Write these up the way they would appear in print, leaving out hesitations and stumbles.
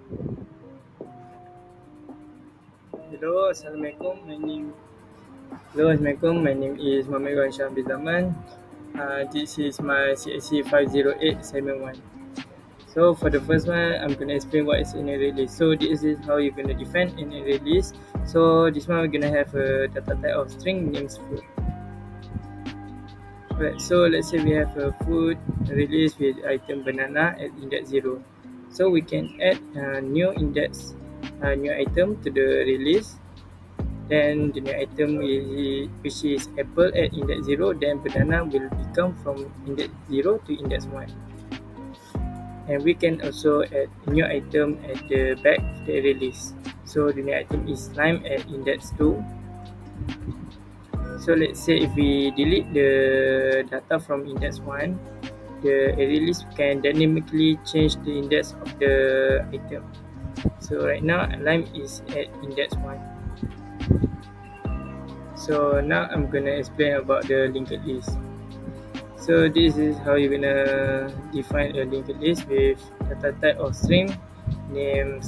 Assalamualaikum. My name is Muhammad Wan Syah bin Zaman. This is my CSC508 segment 1. So for the first one, I'm gonna explain what is an array list. So this is how you're gonna define an array list. So this one we're gonna have a data type of string names food. Right. So let's say we have a food array list with item banana at index 0. So we can add a new index, new item to the array list. Then the new item which is apple at index 0, then banana will become from index 0 to index 1. And we can also add a new item at the back of the array list. So the new item is lime at index 2. So let's say if we delete the data from index 1, the array list can dynamically change the index of the item. So right now lime is at index 1. So now I'm gonna explain about the linked list. So this is how you're gonna define a linked list with data type of string, name.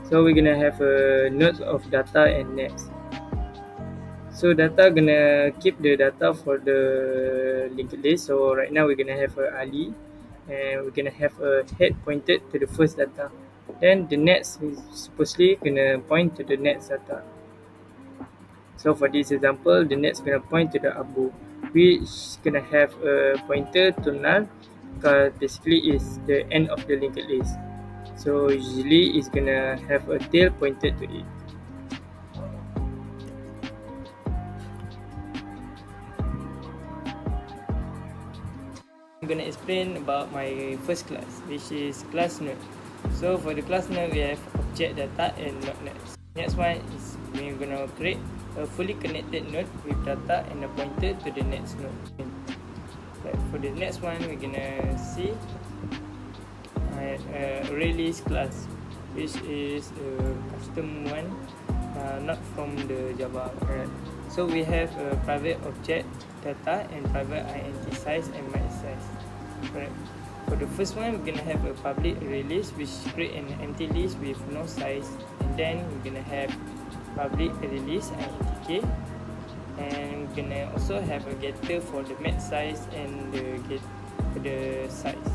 So we're gonna have a nodes of data and next. So data gonna keep the data for the linked list. So right now we're gonna have a Ali, and we're gonna have a head pointed to the first data. Then the next is supposedly gonna point to the next data. So for this example, the next gonna point to the Abu, which gonna have a pointer to null, because basically is the end of the linked list. So usually it's gonna have a tail pointed to it. I'm gonna explain about my first class, which is class node. So for the class node, we have object data and node next. Next one is we're gonna create a fully connected node with data and a pointer to the next node. But for the next one, we're gonna see array list class, which is a custom one, not from the Java. Right. So we have a private object data and private int size and max size. Right. For the first one, we're gonna have a public array list, which create an empty list with no size, and then we're gonna have public array list intk, and we're gonna also have a getter for the max size and the get for the size.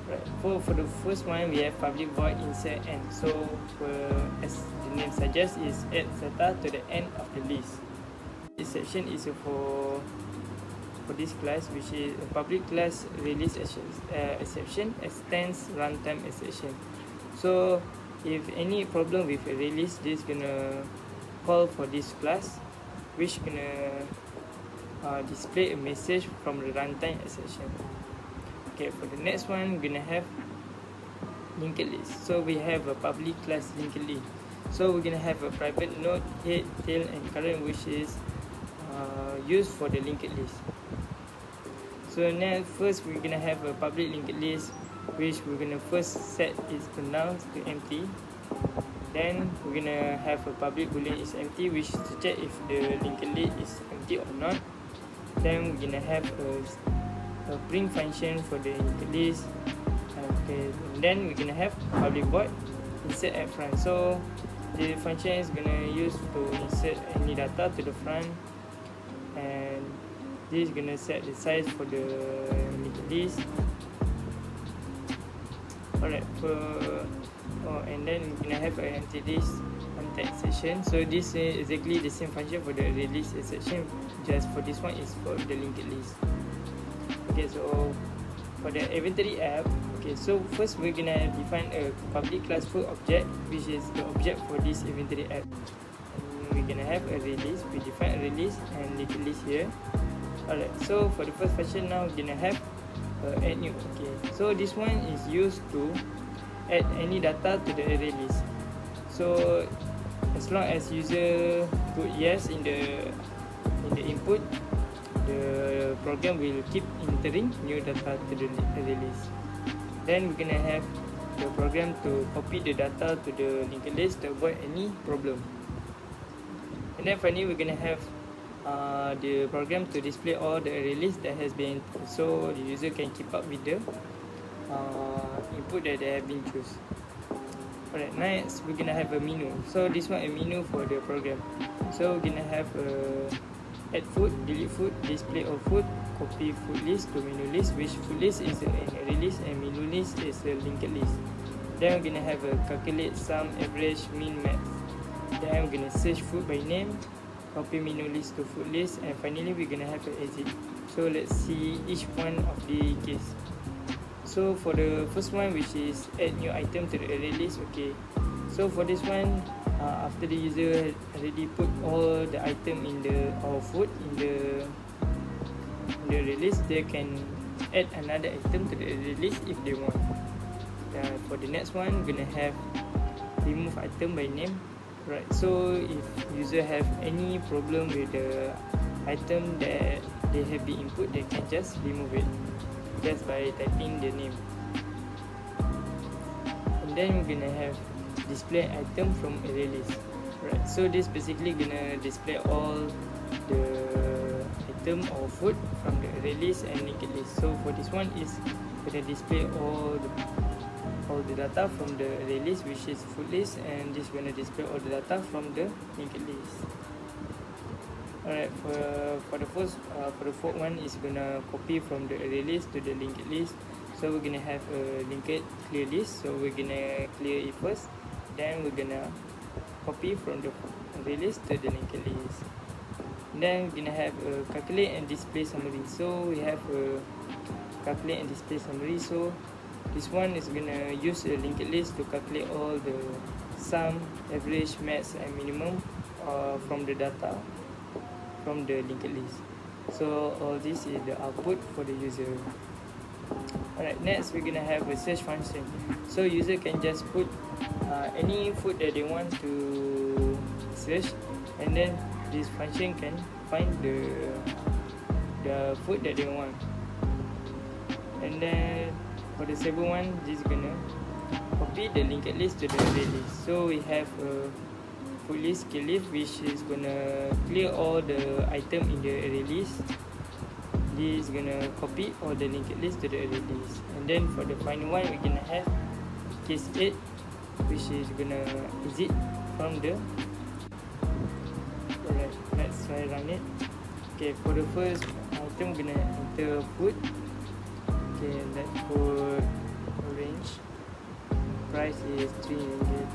Right. For the first one, we have public void insert n. So as the name suggests, is add data to the end of the list. Exception is for this class, which is a public class release exception extends runtime exception. So if any problem with a release, this gonna call for this class, which gonna display a message from the runtime exception. Okay, for the next one, we're gonna have linked list. So we have a public class linked list. So we're gonna have a private node, head, tail, and current, which is used for the linked list. So now first we're gonna have a public linked list, which we're gonna first set its pronouns to empty. Then we're gonna have a public boolean is empty, which to check if the linked list is empty or not. Then we're gonna have a print function for the linked list. Okay, and then we're gonna have public void insert at front. So the function is gonna use to insert any data to the front, and this is gonna set the size for the linked list. Alright, and then we're gonna have an empty list context section. So this is exactly the same function for the release section, just for this one is for the linked list. Okay, so for the inventory app, okay, so first we're gonna define a public class full object, which is the object for this inventory app. And we're gonna have a release. We define a release and linked list here. Alright, so for the first function now, we're gonna have add new. Okay, so this one is used to add any data to the array list. So as long as user put yes in the input, the program will keep entering new data to the array list. Then we're gonna have the program to copy the data to the linked list to avoid any problem. And then finally, we're gonna have the program to display all the array list that has been input, so the user can keep up with the input that they have been choose. Alright, next we're gonna have a menu. So this one a menu for the program. So we're gonna have add food, delete food, display all food, copy food list to menu list, which food list is an array list and menu list is a linked list. Then we're gonna have a calculate sum, average, min, max. Then we're gonna search food by name, copy menu list to food list, and finally we're gonna have an exit. So let's see each one of the case. So for the first one, which is add new item to the array list, okay. So for this one, after the user already put all the item in the food in the array list, they can add another item to the array list if they want. For the next one, we're gonna have remove item by name. Right. So if user have any problem with the item that they have been input, they can just remove it just by typing the name. And then we're gonna have display item from array list. Right, so this basically gonna display all the item or food from the array list and linked list. So for this one is gonna display all the data from the array list, which is food list, and this gonna display all the data from the linked list. Alright, for the fourth one is gonna copy from the array list to the linked list. So we're gonna have a linked clear list. So we're gonna clear it first, then we're gonna copy from the array list to the linked list. Then we're gonna have a calculate and display summary. So we have a calculate and display summary. So this one is gonna use a linked list to calculate all the sum, average, max, and minimum from the data from the linked list. So all this is the output for the user. Alright, next we're gonna have a search function. So user can just put any food that they want to search, and then this function can find the food that they want. And then for the second one, this is gonna copy the linked list to the array list. So we have a food list kill list, which is gonna clear all the item in the array list. This is gonna copy all the linked list to the array list. And then for the final one, we're gonna have case 8, which is gonna exit from the. Alright, let's try run it. Okay, for the first item, we're gonna enter food. Okay, let's put orange. Price is 3 ringgit.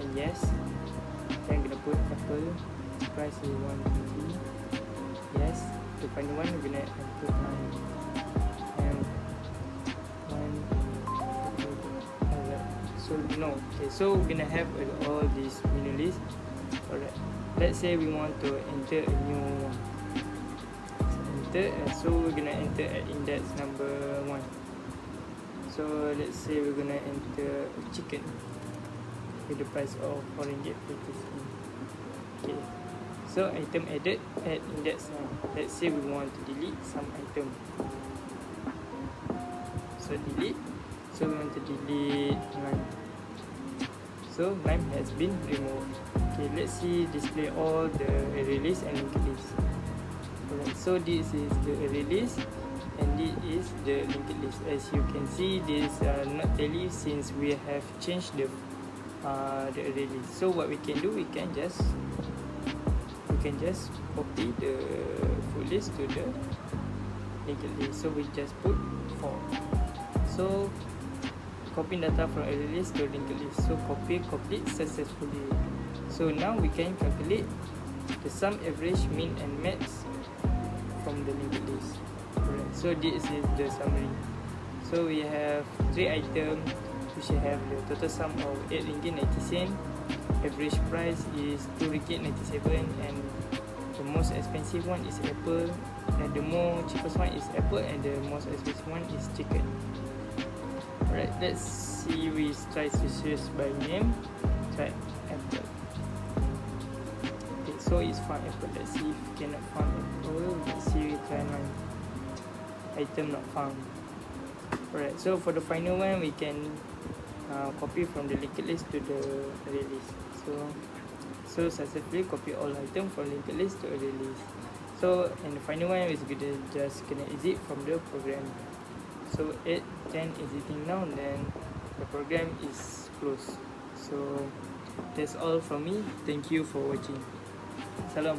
And yes. Then I'm gonna put apple. Price is 150. Yes. The final one we're gonna put 9. And 1. Alright. So no. Okay. So we're gonna have all these menu list. Alright. Let's say we want to enter a new one. So we're gonna enter at index number 1. So let's say we're gonna enter a chicken with the price of 4 ringgit 50 cents. Okay, so item added at index 9. Let's say we want to delete some item. So delete. So we want to delete 9. So 9 has been removed. Okay, let's see display all the array list and linked list. Alright, so this is the array list and this is the linked list. As you can see, this not tally since we have changed the array list. So what we can do, we can just copy the food list to the linked list. So we just put 4. So copying data from array list to linked list. So copy complete successfully. So now we can calculate the sum, average, mean, and max from the linked list. Alright, so this is the summary. So we have 3 items, which have the total sum of 8 ringgit 90 cents. Average price is 2 ringgit 97, and the most expensive one is apple, and the more cheapest one is apple, and the most expensive one is chicken. Alright, let's see. We try to search by name. Try apple. Okay, so it's found apple. Let's see if we cannot find apple. Let's see, we try 9. Item not found. Alright, so for the final one, we can copy from the linked list to the array list. So successfully copy all items from linked list to array list. So and the final one is just gonna exit from the program. So 8:10 exiting now, then the program is closed. So that's all from me. Thank you for watching. Salam.